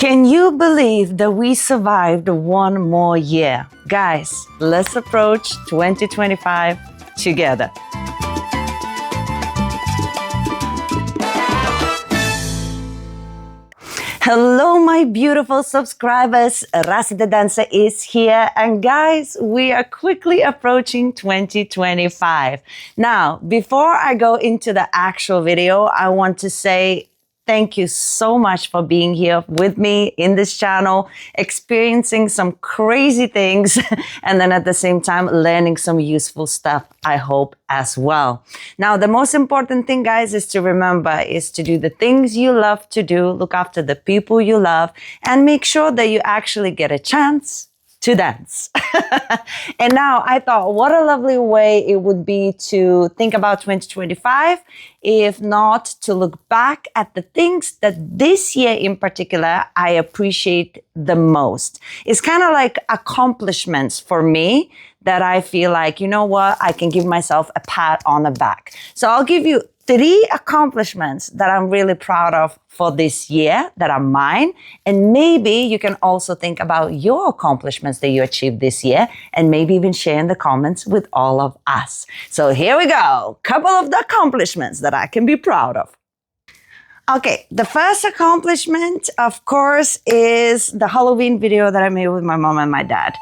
Can you believe that we survived one more year? Guys, let's approach 2025 together. Hello, my beautiful subscribers. Rasa the dancer is here. And guys, we are quickly approaching 2025. Now, before I go into the actual video, I want to say thank you so much for being here with me in this channel, experiencing some crazy things, and then at the same time, learning some useful stuff, I hope, as well. Now, the most important thing, guys, is to remember is to do the things you love to do, look after the people you love, and make sure that you actually get a chance to dance. And now I thought, what a lovely way it would be to think about 2025, if not to look back at the things that this year in particular I appreciate the most. It's kind of like accomplishments for me that I feel like, you know what, I can give myself a pat on the back. So I'll give you 3 accomplishments that I'm really proud of for this year that are mine. And maybe you can also think about your accomplishments that you achieved this year and maybe even share in the comments with all of us. So here we go. Couple of the accomplishments that I can be proud of. Okay, the first accomplishment, of course, is the Halloween video that I made with my mom and my dad.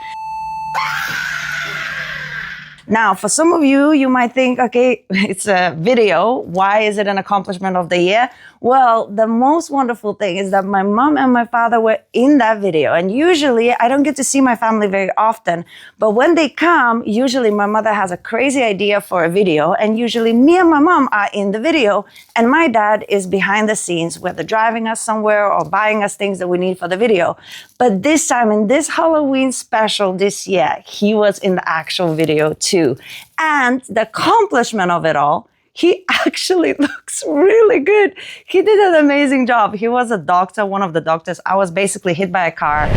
Now, for some of you, you might think, okay, it's a video. Why is it an accomplishment of the year? Well, the most wonderful thing is that my mom and my father were in that video. And usually, I don't get to see my family very often. But when they come, usually my mother has a crazy idea for a video. And usually me and my mom are in the video. And my dad is behind the scenes, whether driving us somewhere or buying us things that we need for the video. But this time, in this Halloween special this year, he was in the actual video too. And the accomplishment of it all, he actually looks really good. He did an amazing job. He was a doctor, one of the doctors. I was basically hit by a car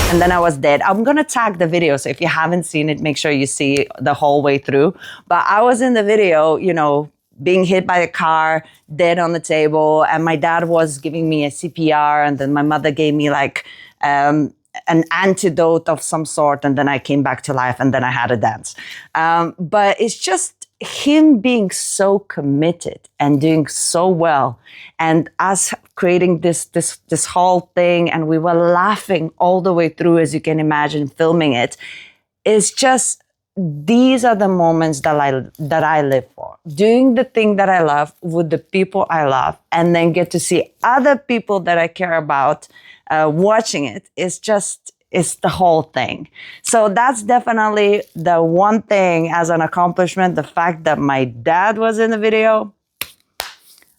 and then I was dead. I'm gonna tag the video, so if you haven't seen it, make sure you see the whole way through. But I was in the video, you know, being hit by a car, dead on the table, and my dad was giving me a CPR, and then my mother gave me like an antidote of some sort, and then I came back to life, and then I had a dance. But it's just him being so committed and doing so well, and us creating this whole thing, and we were laughing all the way through, as you can imagine, filming it. It's just, these are the moments that I live for. Doing the thing that I love with the people I love, and then get to see other people that I care about watching it. It's the whole thing. So that's definitely the one thing as an accomplishment, the fact that my dad was in the video.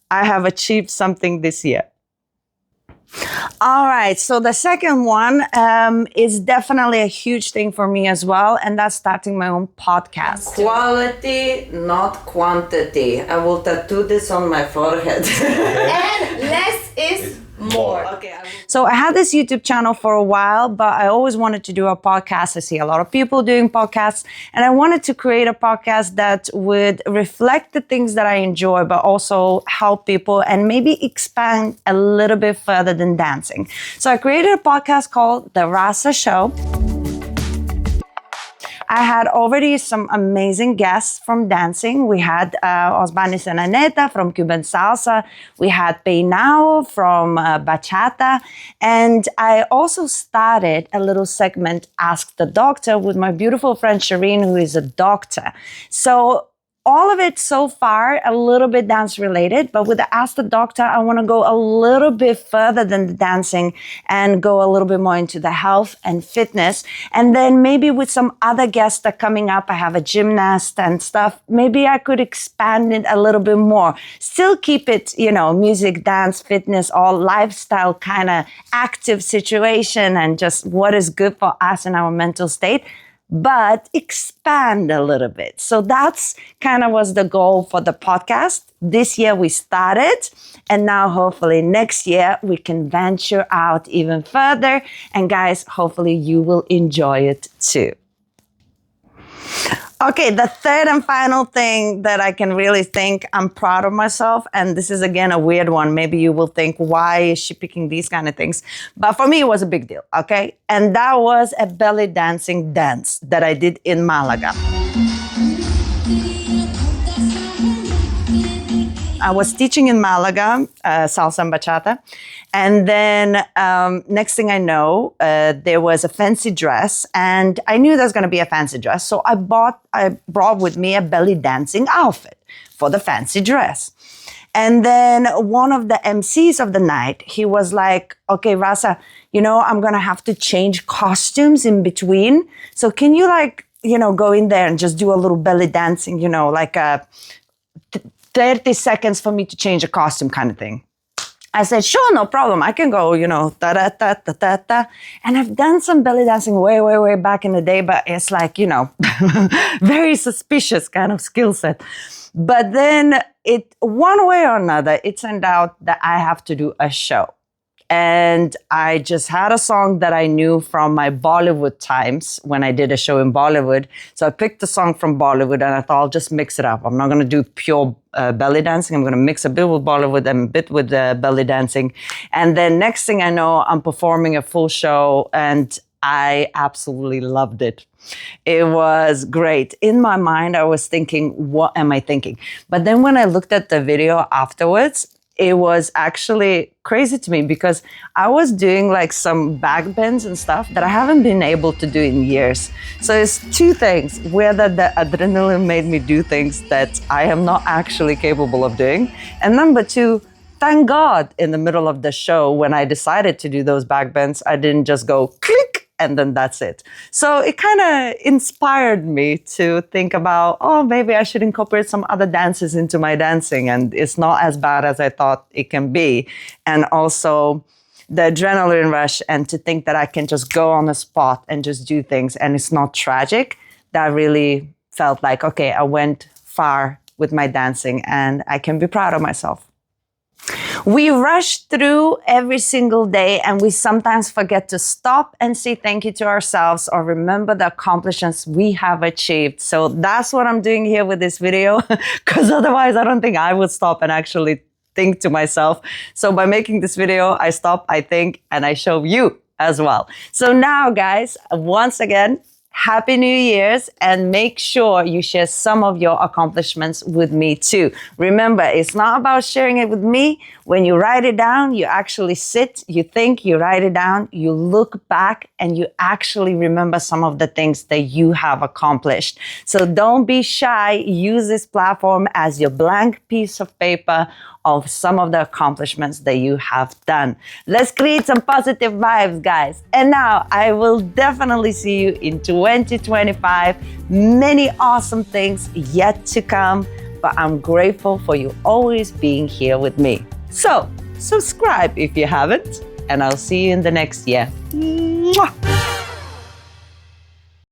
I have achieved something this year. All right, so the second one is definitely a huge thing for me as well, and that's starting my own podcast. Quality, not quantity. I will tattoo this on my forehead. And less is more. Okay. So I had this YouTube channel for a while, but I always wanted to do a podcast. I see a lot of people doing podcasts, and I wanted to create a podcast that would reflect the things that I enjoy, but also help people and maybe expand a little bit further than dancing. So I created a podcast called The Rasa Show. I had already some amazing guests from dancing. We had Osbanis and Aneta from Cuban Salsa. We had Peinao from Bachata. And I also started a little segment, Ask the Doctor, with my beautiful friend Shireen, who is a doctor. So all of it so far, a little bit dance related, but with the Ask the Doctor, I want to go a little bit further than the dancing and go a little bit more into the health and fitness. And then maybe with some other guests that are coming up, I have a gymnast and stuff. Maybe I could expand it a little bit more. Still keep it, you know, music, dance, fitness, all lifestyle kind of active situation and just what is good for us in our mental state, but expand a little bit. So that's kind of was the goal for the podcast. This year we started, and now hopefully next year we can venture out even further. And guys, hopefully you will enjoy it too. Okay, the third and final thing that I can really think I'm proud of myself, and this is again a weird one. Maybe you will think, why is she picking these kind of things? But for me, it was a big deal, okay? And that was a belly dancing dance that I did in Malaga. I was teaching in Malaga, salsa and bachata. And then next thing I know, there was a fancy dress, and I knew there was going to be a fancy dress. So I brought with me a belly dancing outfit for the fancy dress. And then one of the MCs of the night, he was like, okay, Rasa, I'm going to have to change costumes in between. So can you go in there and just do a little belly dancing, like a 30 seconds for me to change a costume kind of thing. I said, sure, no problem. I can go, ta-da-ta-ta-ta-ta. And I've done some belly dancing way, way, way back in the day, but it's like, very suspicious kind of skill set. But then one way or another, it turned out that I have to do a show. And I just had a song that I knew from my Bollywood times when I did a show in Bollywood. So I picked a song from Bollywood and I thought I'll just mix it up. I'm not going to do pure belly dancing. I'm going to mix a bit with Bollywood and a bit with belly dancing. And then next thing I know, I'm performing a full show and I absolutely loved it. It was great. In my mind, I was thinking, what am I thinking? But then when I looked at the video afterwards, it was actually crazy to me because I was doing some back bends and stuff that I haven't been able to do in years. So it's two things, whether the adrenaline made me do things that I am not actually capable of doing. And number two, thank God in the middle of the show, when I decided to do those back bends, I didn't just go click and then that's it. So it kind of inspired me to think about, maybe I should incorporate some other dances into my dancing, and it's not as bad as I thought it can be. And also the adrenaline rush, and to think that I can just go on the spot and just do things and it's not tragic, that really felt like, okay, I went far with my dancing and I can be proud of myself. We rush through every single day and we sometimes forget to stop and say thank you to ourselves or remember the accomplishments we have achieved. So that's what I'm doing here with this video, because otherwise I don't think I would stop and actually think to myself. So by making this video, I stop, I think, and I show you as well. So now, guys, once again, Happy New Year's, and make sure you share some of your accomplishments with me too. Remember, it's not about sharing it with me. When you write it down, you actually sit, you think, you write it down, you look back, and you actually remember some of the things that you have accomplished. So don't be shy. Use this platform as your blank piece of paper of some of the accomplishments that you have done. Let's create some positive vibes, guys. And now I will definitely see you in 2025. Many awesome things yet to come, but I'm grateful for you always being here with me. So subscribe if you haven't, and I'll see you in the next year. Mwah!